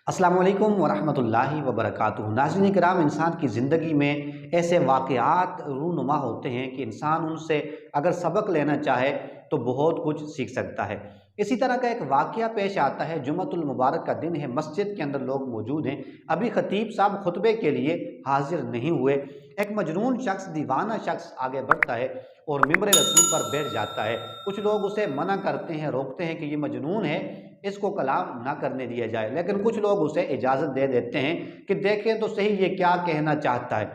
अस्सलाम वालेकुम वरहमतुल्लाहि वबरकातुहू। नाज़रीन किराम, इंसान की ज़िंदगी में ऐसे वाक़यात रूनुमा होते हैं कि इंसान उनसे अगर सबक लेना चाहे तो बहुत कुछ सीख सकता है। इसी तरह का एक वाक़या पेश आता है। जुम्मतुल मुबारक का दिन है, मस्जिद के अंदर लोग मौजूद हैं। अभी ख़तीब साहब खुतबे के लिए हाजिर नहीं हुए। एक मजनून शख्स, दीवाना शख्स आगे बढ़ता है और मिंबर रसूल पर बैठ जाता है। कुछ लोग उसे मना करते हैं, रोकते हैं कि ये मजनून है, इसको कलाम ना करने दिया जाए, लेकिन कुछ लोग उसे इजाज़त दे देते हैं कि देखें तो सही ये क्या कहना चाहता है।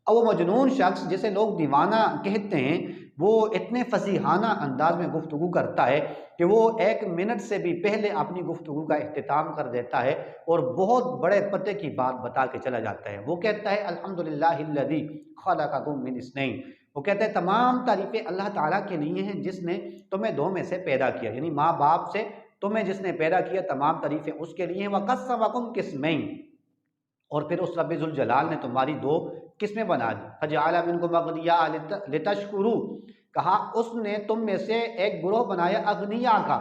अब वो मजनून शख्स, जिसे लोग दीवाना कहते हैं, वो इतने फसीहाना अंदाज में गुफ्तगू करता है कि वो 1 मिनट से भी पहले अपनी गुफ्तगू का इख्तिताम कर देता है और बहुत बड़े पते की बात बता के चला जाता है। वो कहता है अल्हम्दुलिल्लाहिल्लज़ी खलक़कुम मिन इस्नैन। वो कहता है तमाम तारीफ़ें अल्लाह ताला के लिए हैं जिसने तुम्हें दो में से पैदा किया, यानी माँ बाप से तुम्हें जिसने पैदा किया, तमाम तारीफ़ें उसके लिए हैं। वक़स्समकुम किस्मैन, और फिर उस रब्बुल जलाल ने तुम्हारी दो किस्में बना दी। फजअल मिनकुम अग़निया लितशकुरू, कहा उसने तुम में से एक ग्रोह बनाया अगनिया का,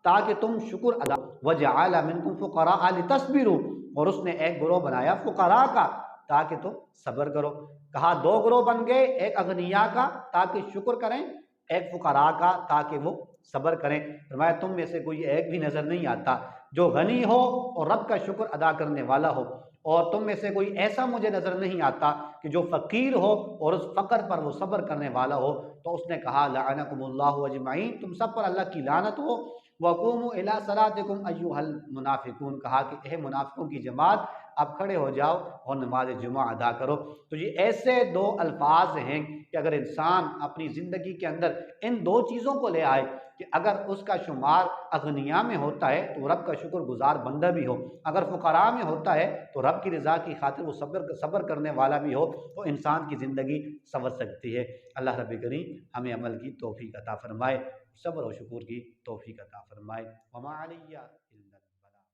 ताकि तुम शुक्र अदा। वजअल मिनकुम फ़ुक़रा लितस्बिरू, और उसने एक ग्रोह बनाया फ़ुक़रा का ताकि तुम सब्र करो। कहा दो ग्रोह बन गए, एक अगनिया का ताकि शुक्र करें, एक फ़ुक़रा का ताकि वो सब्र करें। फरमाया तुम में से कोई एक भी नज़र नहीं आता जो गनी हो और रब का शुक्र अदा करने वाला हो, और तुम में से कोई ऐसा मुझे नज़र नहीं आता कि जो फ़कीर हो और उस फ़क्र पर वो सब्र करने वाला हो। तो उसने कहा लअनकुमुल्लाहु अजमईन, तुम सब पर अल्लाह की लानत हो। वक़ूमू इला सलातिकुम अय्युहल मुनाफ़िकून, कहा कि हे मुनाफ़िकों की जमात, आप खड़े हो जाओ और नमाज जुमा अदा करो। तो ये ऐसे दो अल्फाज हैं कि अगर इंसान अपनी ज़िंदगी के अंदर इन दो चीज़ों को ले आए कि अगर उसका शुमार अगनिया में होता है तो रब का शुक्रगुजार बंदा भी हो, अगर फ़ुक़रा में होता है तो रब की रज़ा की खातिर वो सब्र करने वाला भी हो, तो इंसान की ज़िंदगी संवर सकती है। अल्लाह रब्बुल करीम हमें अमल की तौफ़ीक़ अता फ़रमाए, सब्र और शुक्र की तौफ़ीक़ अता फ़रमाए। वमा अलैया इल्ला